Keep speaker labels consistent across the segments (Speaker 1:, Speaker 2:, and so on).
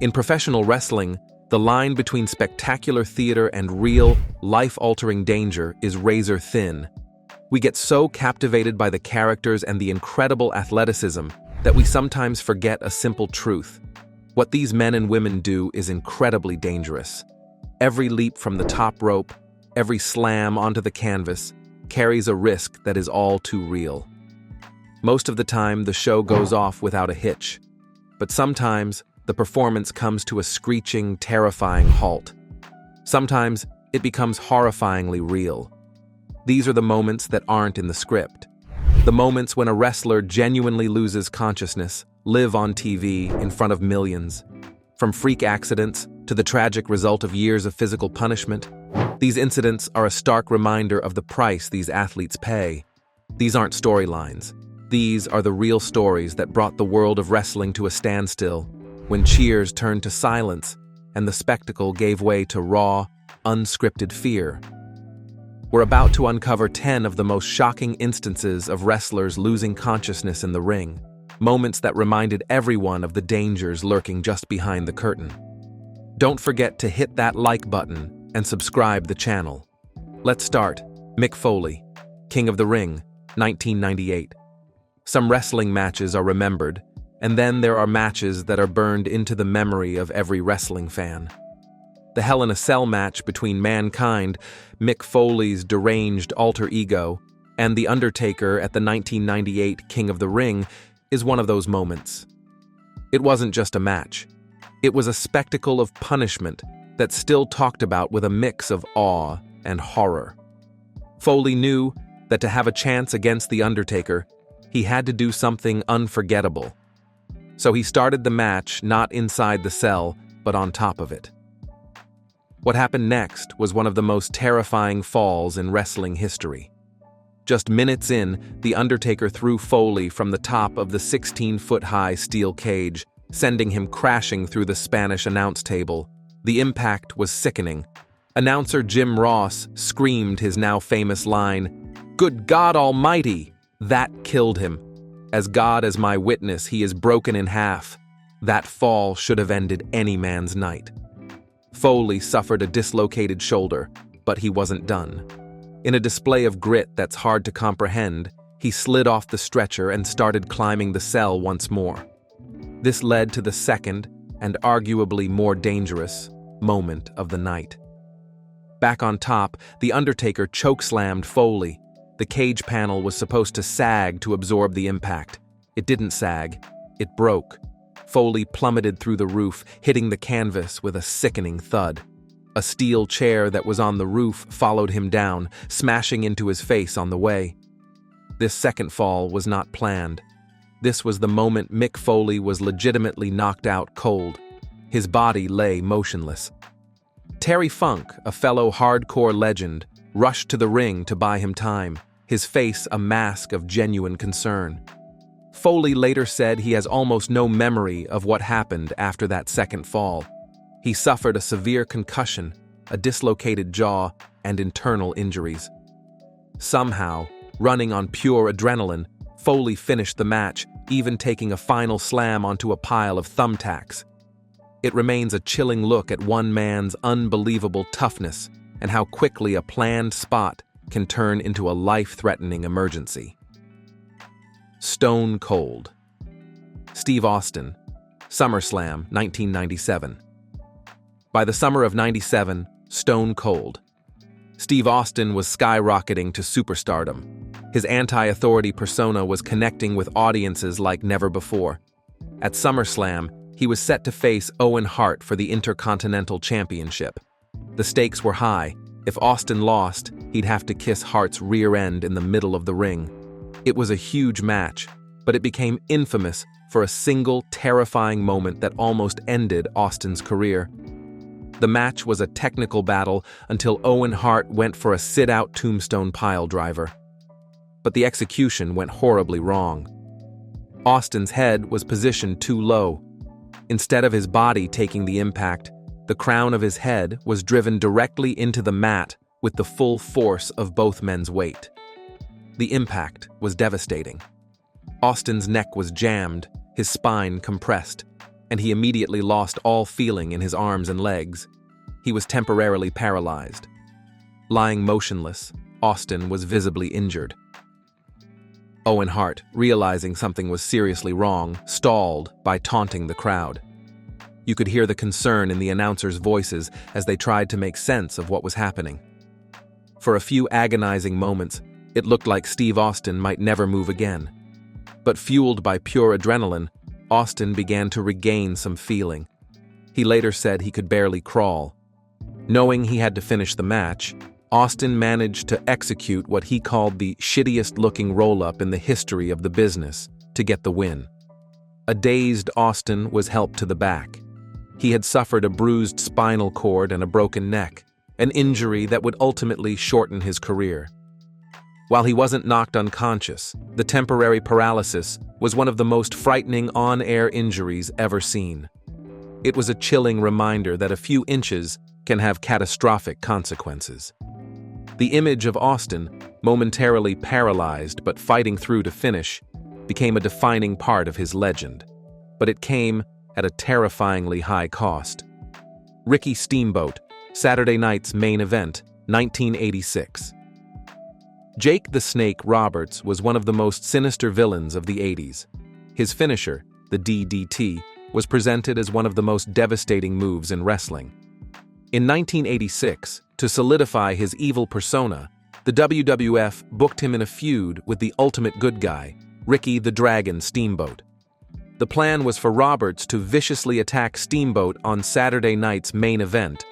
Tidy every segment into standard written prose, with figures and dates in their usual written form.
Speaker 1: In professional wrestling, the line between spectacular theater and real, life-altering danger is razor thin. We get so captivated by the characters and the incredible athleticism that we sometimes forget a simple truth. What these men and women do is incredibly dangerous. Every leap from the top rope, every slam onto the canvas, carries a risk that is all too real. Most of the time, the show goes off without a hitch, but sometimes the performance comes to a screeching, terrifying halt. Sometimes it becomes horrifyingly real. These are the moments that aren't in the script. The moments when a wrestler genuinely loses consciousness, live on TV in front of millions. From freak accidents to the tragic result of years of physical punishment, these incidents are a stark reminder of the price these athletes pay. These aren't storylines. These are the real stories that brought the world of wrestling to a standstill, when cheers turned to silence and the spectacle gave way to raw, unscripted fear. We're about to uncover 10 of the most shocking instances of wrestlers losing consciousness in the ring, moments that reminded everyone of the dangers lurking just behind the curtain. Don't forget to hit that like button and subscribe the channel. Let's start. Mick Foley, King of the Ring, 1998. Some wrestling matches are remembered, and then there are matches that are burned into the memory of every wrestling fan. The Hell in a Cell match between Mankind, Mick Foley's deranged alter ego, and The Undertaker at the 1998 King of the Ring is one of those moments. It wasn't just a match. It was a spectacle of punishment that's still talked about with a mix of awe and horror. Foley knew that to have a chance against The Undertaker, he had to do something unforgettable. So he started the match not inside the cell, but on top of it. What happened next was one of the most terrifying falls in wrestling history. Just minutes in, The Undertaker threw Foley from the top of the 16-foot-high steel cage, sending him crashing through the Spanish announce table. The impact was sickening. Announcer Jim Ross screamed his now famous line, "Good God Almighty!" That killed him. As God is my witness, he is broken in half. That fall should have ended any man's night. Foley suffered a dislocated shoulder, but he wasn't done. In a display of grit that's hard to comprehend, he slid off the stretcher and started climbing the cell once more. This led to the second, and arguably more dangerous, moment of the night. Back on top, The Undertaker chokeslammed Foley. The cage panel was supposed to sag to absorb the impact. It didn't sag. It broke. Foley plummeted through the roof, hitting the canvas with a sickening thud. A steel chair that was on the roof followed him down, smashing into his face on the way. This second fall was not planned. This was the moment Mick Foley was legitimately knocked out cold. His body lay motionless. Terry Funk, a fellow hardcore legend, rushed to the ring to buy him time, his face a mask of genuine concern. Foley later said he has almost no memory of what happened after that second fall. He suffered a severe concussion, a dislocated jaw, and internal injuries. Somehow, running on pure adrenaline, Foley finished the match, even taking a final slam onto a pile of thumbtacks. It remains a chilling look at one man's unbelievable toughness and how quickly a planned spot can turn into a life-threatening emergency. Stone Cold. Steve Austin, SummerSlam, 1997. By the summer of '97, Stone Cold. Steve Austin was skyrocketing to superstardom. His anti-authority persona was connecting with audiences like never before. At SummerSlam, he was set to face Owen Hart for the Intercontinental Championship. The stakes were high. If Austin lost, he'd have to kiss Hart's rear end in the middle of the ring. It was a huge match, but it became infamous for a single terrifying moment that almost ended Austin's career. The match was a technical battle until Owen Hart went for a sit-out tombstone piledriver. But the execution went horribly wrong. Austin's head was positioned too low. Instead of his body taking the impact, the crown of his head was driven directly into the mat with the full force of both men's weight. The impact was devastating. Austin's neck was jammed, his spine compressed. and he immediately lost all feeling in his arms and legs. He was temporarily paralyzed. Lying motionless, Austin was visibly injured. Owen Hart, realizing something was seriously wrong, stalled by taunting the crowd. You could hear the concern in the announcers' voices as they tried to make sense of what was happening. For a few agonizing moments, it looked like Steve Austin might never move again. But fueled by pure adrenaline, Austin began to regain some feeling. He later said he could barely crawl. Knowing he had to finish the match, Austin managed to execute what he called the shittiest-looking roll-up in the history of the business to get the win. A dazed Austin was helped to the back. He had suffered a bruised spinal cord and a broken neck, an injury that would ultimately shorten his career. While he wasn't knocked unconscious, the temporary paralysis was one of the most frightening on-air injuries ever seen. It was a chilling reminder that a few inches can have catastrophic consequences. The image of Austin, momentarily paralyzed but fighting through to finish, became a defining part of his legend. But it came at a terrifyingly high cost. Ricky Steamboat, Saturday Night's Main Event, 1986. Jake the Snake Roberts was one of the most sinister villains of the 80s. His finisher, the DDT, was presented as one of the most devastating moves in wrestling. In 1986, to solidify his evil persona, the WWF booked him in a feud with the ultimate good guy, Ricky the Dragon Steamboat. The plan was for Roberts to viciously attack Steamboat on Saturday Night's Main Event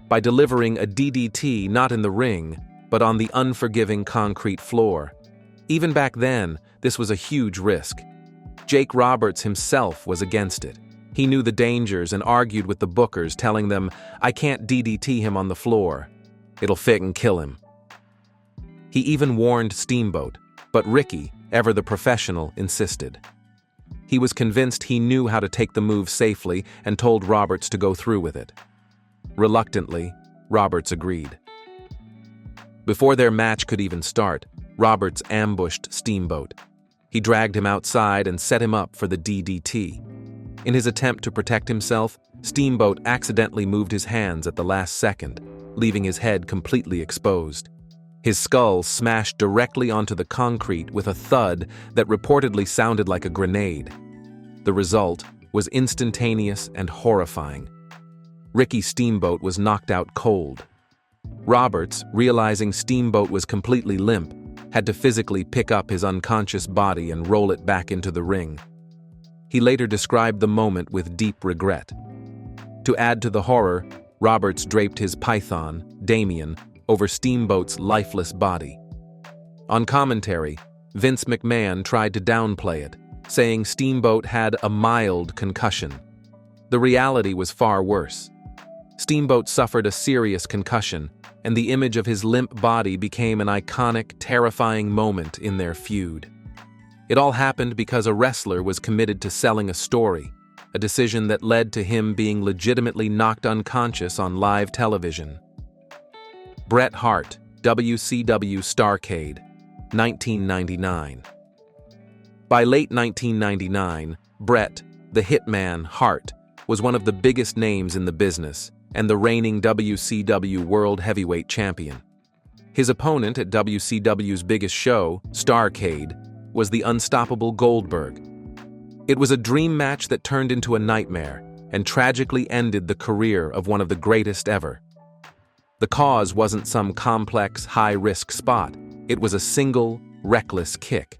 Speaker 1: by delivering a DDT not in the ring, but on the unforgiving concrete floor. Even back then, this was a huge risk. Jake Roberts himself was against it. He knew the dangers and argued with the bookers, telling them, "I can't DDT him on the floor. It'll fit and kill him." He even warned Steamboat, but Ricky, ever the professional, insisted. He was convinced he knew how to take the move safely and told Roberts to go through with it. Reluctantly, Roberts agreed. Before their match could even start, Roberts ambushed Steamboat. He dragged him outside and set him up for the DDT. In his attempt to protect himself, Steamboat accidentally moved his hands at the last second, leaving his head completely exposed. His skull smashed directly onto the concrete with a thud that reportedly sounded like a grenade. The result was instantaneous and horrifying. Ricky Steamboat was knocked out cold. Roberts, realizing Steamboat was completely limp, had to physically pick up his unconscious body and roll it back into the ring. He later described the moment with deep regret. To add to the horror, Roberts draped his python, Damien, over Steamboat's lifeless body. On commentary, Vince McMahon tried to downplay it, saying Steamboat had a mild concussion. The reality was far worse. Steamboat suffered a serious concussion, and the image of his limp body became an iconic, terrifying moment in their feud. It all happened because a wrestler was committed to selling a story, a decision that led to him being legitimately knocked unconscious on live television. Bret Hart, WCW Starrcade, 1999. By late 1999, Bret, the Hitman Hart, was one of the biggest names in the business and the reigning WCW World Heavyweight Champion. His opponent at WCW's biggest show, Starrcade, was the unstoppable Goldberg. It was a dream match that turned into a nightmare and tragically ended the career of one of the greatest ever. The cause wasn't some complex, high-risk spot. It was a single, reckless kick.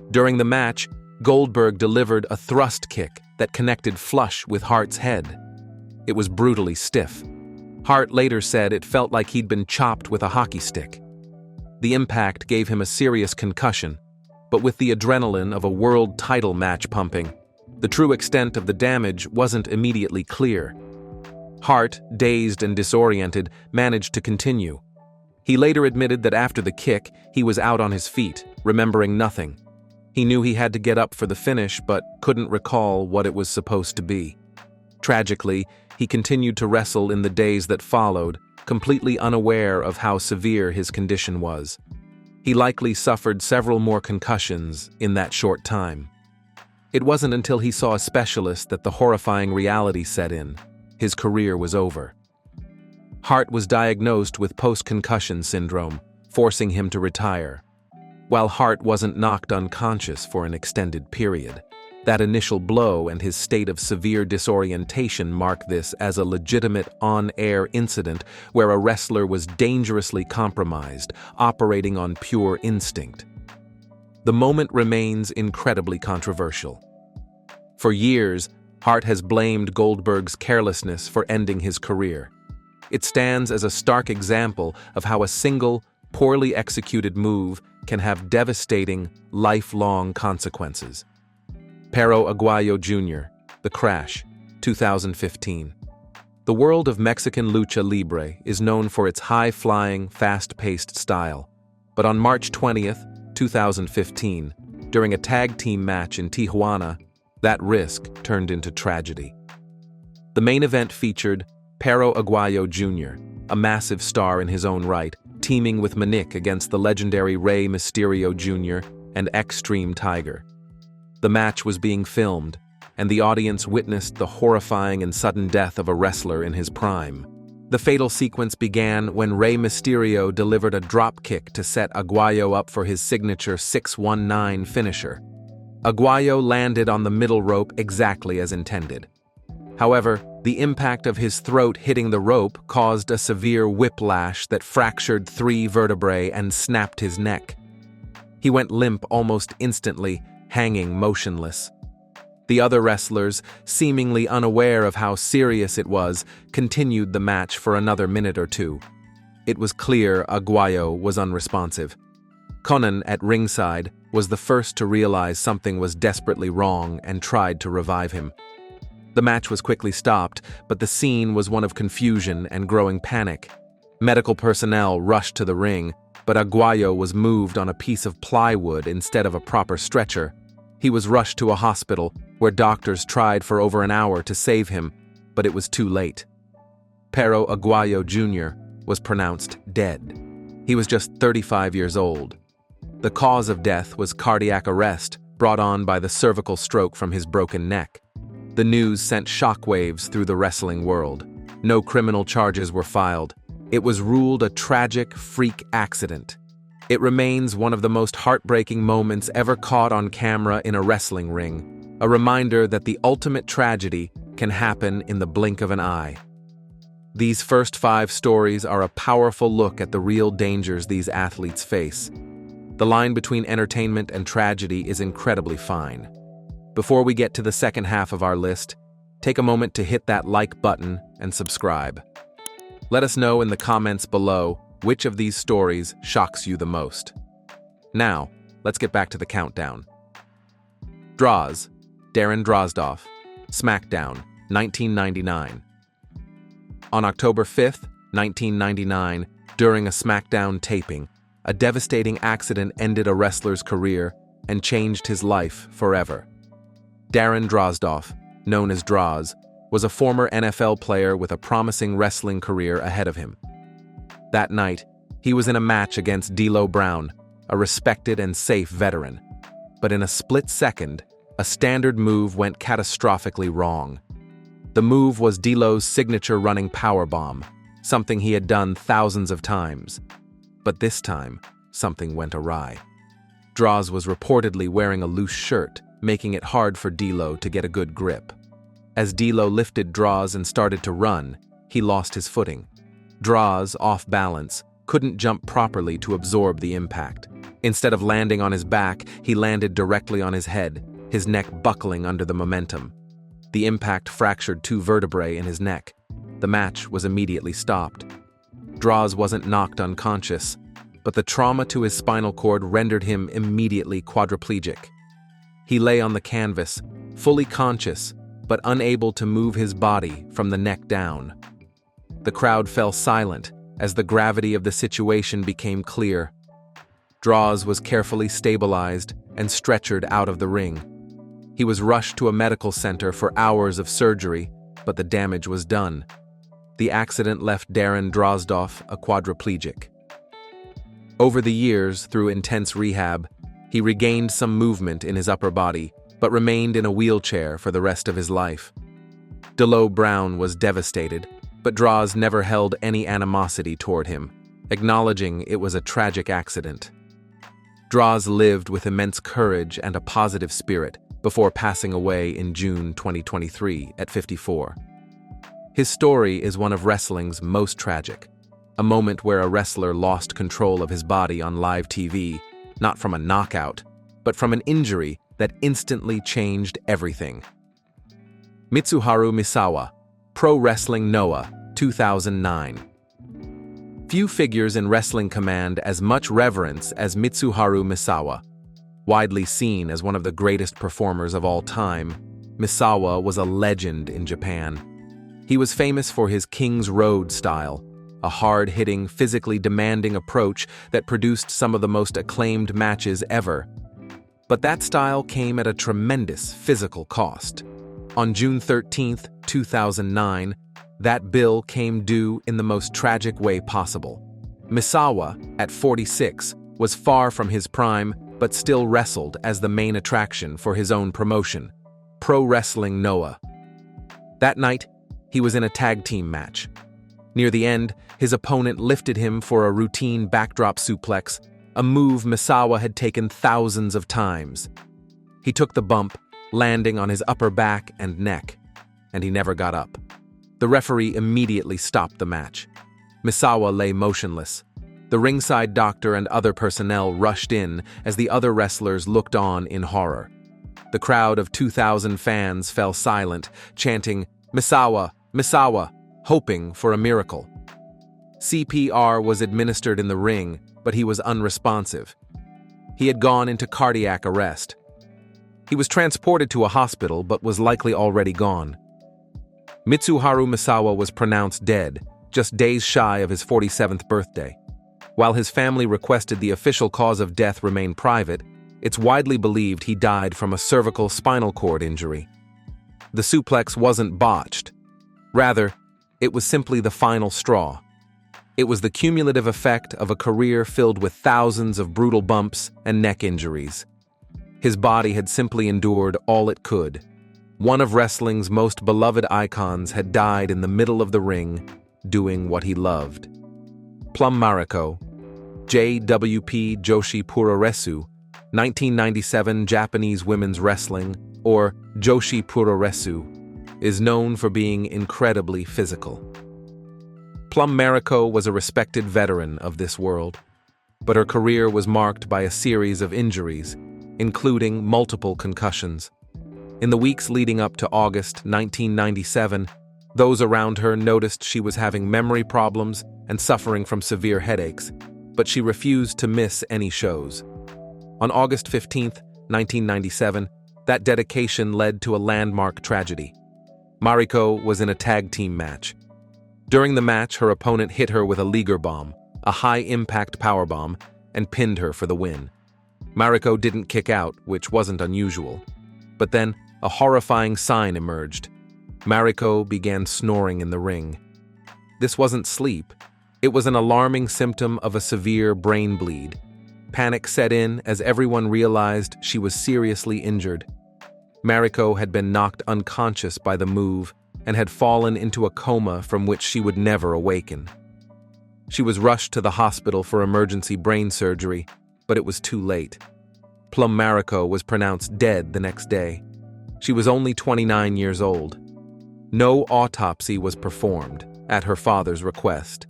Speaker 1: During the match, Goldberg delivered a thrust kick that connected flush with Hart's head. It was brutally stiff. Hart later said it felt like he'd been chopped with a hockey stick. The impact gave him a serious concussion, but with the adrenaline of a world title match pumping, the true extent of the damage wasn't immediately clear. Hart, dazed and disoriented, managed to continue. He later admitted that after the kick, he was out on his feet, remembering nothing. He knew he had to get up for the finish, but couldn't recall what it was supposed to be. Tragically, he continued to wrestle in the days that followed, completely unaware of how severe his condition was. He likely suffered several more concussions in that short time. It wasn't until he saw a specialist that the horrifying reality set in. His career was over. Hart was diagnosed with post-concussion syndrome, forcing him to retire. While Hart wasn't knocked unconscious for an extended period, that initial blow and his state of severe disorientation mark this as a legitimate on-air incident where a wrestler was dangerously compromised, operating on pure instinct. The moment remains incredibly controversial. For years, Hart has blamed Goldberg's carelessness for ending his career. It stands as a stark example of how a single, poorly executed move can have devastating, lifelong consequences. Perro Aguayo Jr., The Crash, 2015. The world of Mexican lucha libre is known for its high-flying, fast-paced style. But on March 20th, 2015, during a tag team match in Tijuana, that risk turned into tragedy. The main event featured Perro Aguayo Jr., a massive star in his own right, teaming with Manic against the legendary Rey Mysterio Jr. and Extreme Tiger. The match was being filmed, and the audience witnessed the horrifying and sudden death of a wrestler in his prime. The fatal sequence began when Rey Mysterio delivered a dropkick to set Aguayo up for his signature 619 finisher. Aguayo landed on the middle rope exactly as intended. However, the impact of his throat hitting the rope caused a severe whiplash that fractured 3 vertebrae and snapped his neck. He went limp almost instantly, hanging motionless. The other wrestlers, seemingly unaware of how serious it was, continued the match for another minute or two. It was clear Aguayo was unresponsive. Conan, at ringside, was the first to realize something was desperately wrong and tried to revive him. The match was quickly stopped, but the scene was one of confusion and growing panic. Medical personnel rushed to the ring, but Aguayo was moved on a piece of plywood instead of a proper stretcher. He was rushed to a hospital, where doctors tried for over an hour to save him, but it was too late. Perro Aguayo Jr. was pronounced dead. He was just 35 years old. The cause of death was cardiac arrest, brought on by the cervical stroke from his broken neck. The news sent shockwaves through the wrestling world. No criminal charges were filed. It was ruled a tragic freak accident. It remains one of the most heartbreaking moments ever caught on camera in a wrestling ring, a reminder that the ultimate tragedy can happen in the blink of an eye. These first 5 stories are a powerful look at the real dangers these athletes face. The line between entertainment and tragedy is incredibly fine. Before we get to the second half of our list, take a moment to hit that like button and subscribe. Let us know in the comments below which of these stories shocks you the most. Now, let's get back to the countdown. Draws, Darren Drozdov, SmackDown, 1999. On October 5th, 1999, during a SmackDown taping, a devastating accident ended a wrestler's career and changed his life forever. Darren Drozdov, known as Droz, was a former NFL player with a promising wrestling career ahead of him. That night, he was in a match against D'Lo Brown, a respected and safe veteran. But in a split second, a standard move went catastrophically wrong. The move was D'Lo's signature running powerbomb, something he had done thousands of times. But this time, something went awry. Droz was reportedly wearing a loose shirt, making it hard for D'Lo to get a good grip. As D'Lo lifted Droz and started to run, he lost his footing. Droz, off balance, couldn't jump properly to absorb the impact. Instead of landing on his back, he landed directly on his head, his neck buckling under the momentum. The impact fractured 2 vertebrae in his neck. The match was immediately stopped. Droz wasn't knocked unconscious, but the trauma to his spinal cord rendered him immediately quadriplegic. He lay on the canvas, fully conscious, but unable to move his body from the neck down. The crowd fell silent as the gravity of the situation became clear. Droz was carefully stabilized and stretchered out of the ring. He was rushed to a medical center for hours of surgery, but the damage was done. The accident left Darren Drozdov a quadriplegic. Over the years, through intense rehab, he regained some movement in his upper body, but remained in a wheelchair for the rest of his life. D'Lo Brown was devastated, but Droz never held any animosity toward him, acknowledging it was a tragic accident. Droz lived with immense courage and a positive spirit before passing away in June 2023 at 54. His story is one of wrestling's most tragic, a moment where a wrestler lost control of his body on live TV, not from a knockout, but from an injury that instantly changed everything. Mitsuharu Misawa, Pro Wrestling Noah, 2009. Few figures in wrestling command as much reverence as Mitsuharu Misawa. Widely seen as one of the greatest performers of all time, Misawa was a legend in Japan. He was famous for his King's Road style, a hard-hitting, physically demanding approach that produced some of the most acclaimed matches ever. But that style came at a tremendous physical cost. On June 13, 2009, that bill came due in the most tragic way possible. Misawa, at 46, was far from his prime, but still wrestled as the main attraction for his own promotion, Pro Wrestling Noah. That night, he was in a tag team match. Near the end, his opponent lifted him for a routine backdrop suplex, a move Misawa had taken thousands of times. He took the bump, landing on his upper back and neck, and he never got up. The referee immediately stopped the match. Misawa lay motionless. The ringside doctor and other personnel rushed in as the other wrestlers looked on in horror. The crowd of 2,000 fans fell silent, chanting, "Misawa, Misawa," hoping for a miracle. CPR was administered in the ring, but he was unresponsive. He had gone into cardiac arrest. He was transported to a hospital but was likely already gone. Mitsuharu Misawa was pronounced dead, just days shy of his 47th birthday. While his family requested the official cause of death remain private, it's widely believed he died from a cervical spinal cord injury. The suplex wasn't botched. Rather, it was simply the final straw. It was the cumulative effect of a career filled with thousands of brutal bumps and neck injuries. His body had simply endured all it could. One of wrestling's most beloved icons had died in the middle of the ring, doing what he loved. Plum Mariko, JWP Joshi Puroresu, 1997 Japanese Women's Wrestling, or Joshi Puroresu, is known for being incredibly physical. Plum Mariko was a respected veteran of this world, but her career was marked by a series of injuries, including multiple concussions. In the weeks leading up to August 1997, those around her noticed she was having memory problems and suffering from severe headaches, but she refused to miss any shows. On August 15, 1997, that dedication led to a landmark tragedy. Mariko was in a tag team match. During the match, her opponent hit her with a Liger bomb, a high-impact powerbomb, and pinned her for the win. Mariko didn't kick out, which wasn't unusual. But then, a horrifying sign emerged. Mariko began snoring in the ring. This wasn't sleep. It was an alarming symptom of a severe brain bleed. Panic set in as everyone realized she was seriously injured. Mariko had been knocked unconscious by the move and had fallen into a coma from which she would never awaken. She was rushed to the hospital for emergency brain surgery, but it was too late. Plum Mariko was pronounced dead the next day. She was only 29 years old. No autopsy was performed, at her father's request.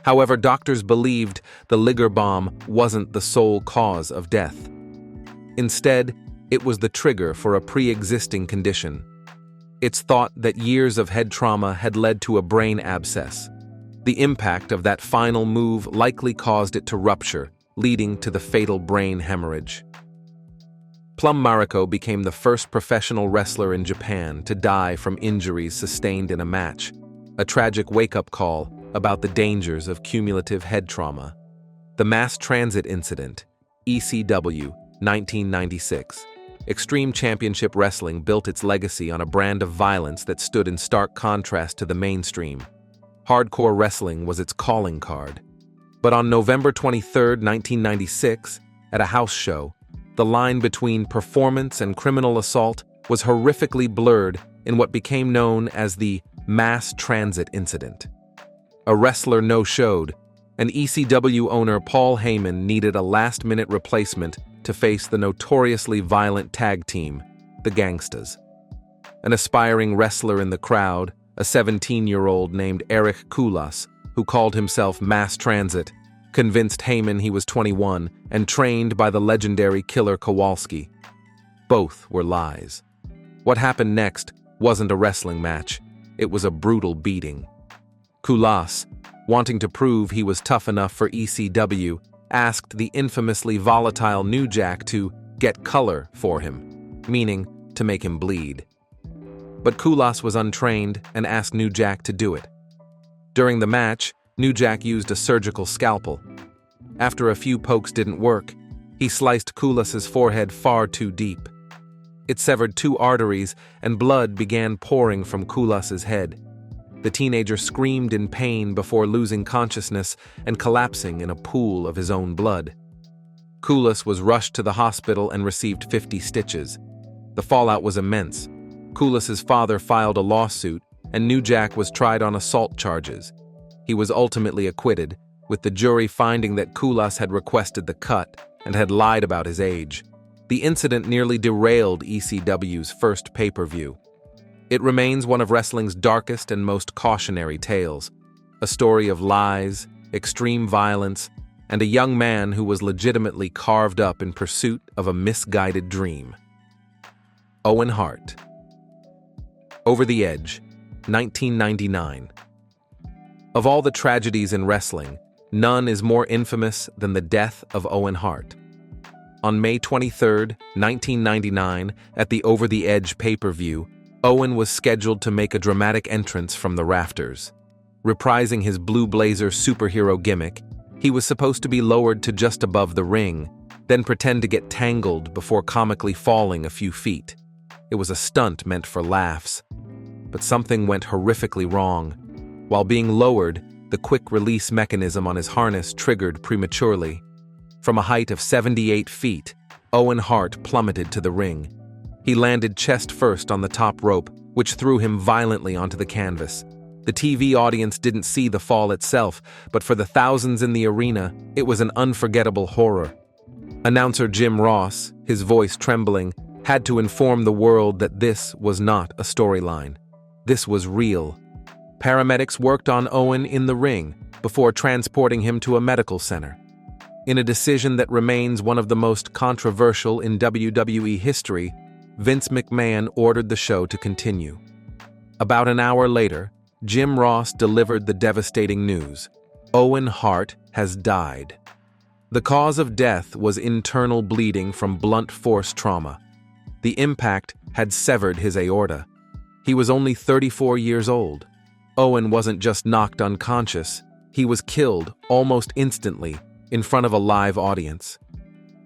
Speaker 1: However, doctors believed the Liger bomb wasn't the sole cause of death. Instead, it was the trigger for a pre-existing condition. It's thought that years of head trauma had led to a brain abscess. The impact of that final move likely caused it to rupture, leading to the fatal brain hemorrhage. Plum Mariko became the first professional wrestler in Japan to die from injuries sustained in a match, a tragic wake-up call about the dangers of cumulative head trauma. The Mass Transit Incident, ECW, 1996. Extreme Championship Wrestling built its legacy on a brand of violence that stood in stark contrast to the mainstream. Hardcore wrestling was its calling card. But on November 23, 1996, at a house show, the line between performance and criminal assault was horrifically blurred in what became known as the mass transit incident. A wrestler no-showed, and ECW owner Paul Heyman needed a last-minute replacement to face the notoriously violent tag team, the Gangstas. An aspiring wrestler in the crowd, a 17-year-old named Eric Koulas, who called himself Mass Transit, convinced Heyman he was 21 and trained by the legendary Killer Kowalski. Both were lies. What happened next wasn't a wrestling match, it was a brutal beating. Koulas, wanting to prove he was tough enough for ECW, asked the infamously volatile New Jack to get color for him, meaning to make him bleed. But Koulas was untrained and asked New Jack to do it. During the match, New Jack used a surgical scalpel. After a few pokes didn't work, he sliced Koulas's forehead far too deep. It severed 2 arteries and blood began pouring from Koulas's head. The teenager screamed in pain before losing consciousness and collapsing in a pool of his own blood. Koulas was rushed to the hospital and received 50 stitches. The fallout was immense. Koulas's father filed a lawsuit, and New Jack was tried on assault charges. He was ultimately acquitted, with the jury finding that Koulas had requested the cut and had lied about his age. The incident nearly derailed ECW's first pay-per-view. It remains one of wrestling's darkest and most cautionary tales, a story of lies, extreme violence, and a young man who was legitimately carved up in pursuit of a misguided dream. Owen Hart. Over the Edge, 1999. Of all the tragedies in wrestling, none is more infamous than the death of Owen Hart. On May 23, 1999, at the Over the Edge pay-per-view, Owen was scheduled to make a dramatic entrance from the rafters. Reprising his Blue Blazer superhero gimmick, he was supposed to be lowered to just above the ring, then pretend to get tangled before comically falling a few feet. It was a stunt meant for laughs. But something went horrifically wrong. While being lowered, the quick-release mechanism on his harness triggered prematurely. From a height of 78 feet, Owen Hart plummeted to the ring. He landed chest first on the top rope, which threw him violently onto the canvas. The TV audience didn't see the fall itself, but for the thousands in the arena, it was an unforgettable horror. Announcer Jim Ross, his voice trembling, had to inform the world that this was not a storyline. This was real. Paramedics worked on Owen in the ring before transporting him to a medical center. In a decision that remains one of the most controversial in WWE history, Vince McMahon ordered the show to continue. About an hour later, Jim Ross delivered the devastating news: Owen Hart has died. The cause of death was internal bleeding from blunt force trauma. The impact had severed his aorta. He was only 34 years old. Owen wasn't just knocked unconscious, he was killed almost instantly in front of a live audience.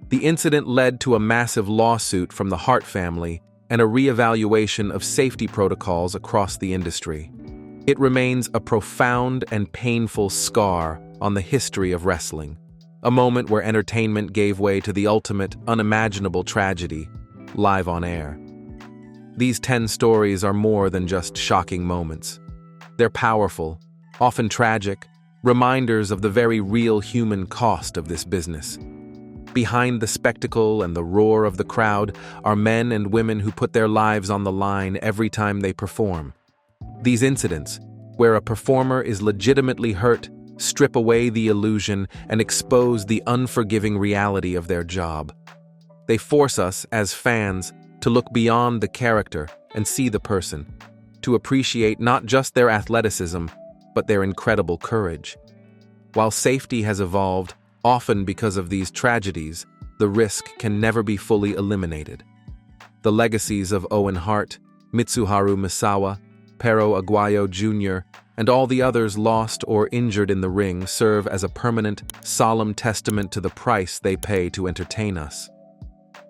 Speaker 1: The incident led to a massive lawsuit from the Hart family and a reevaluation of safety protocols across the industry. It remains a profound and painful scar on the history of wrestling, a moment where entertainment gave way to the ultimate, unimaginable tragedy, live on air. These 10 stories are more than just shocking moments. They're powerful, often tragic, reminders of the very real human cost of this business. Behind the spectacle and the roar of the crowd are men and women who put their lives on the line every time they perform. These incidents, where a performer is legitimately hurt, strip away the illusion and expose the unforgiving reality of their job. They force us, as fans, to look beyond the character and see the person, to appreciate not just their athleticism, but their incredible courage. While safety has evolved, often because of these tragedies, the risk can never be fully eliminated. The legacies of Owen Hart, Mitsuharu Misawa, Pero Aguayo Jr., and all the others lost or injured in the ring serve as a permanent, solemn testament to the price they pay to entertain us.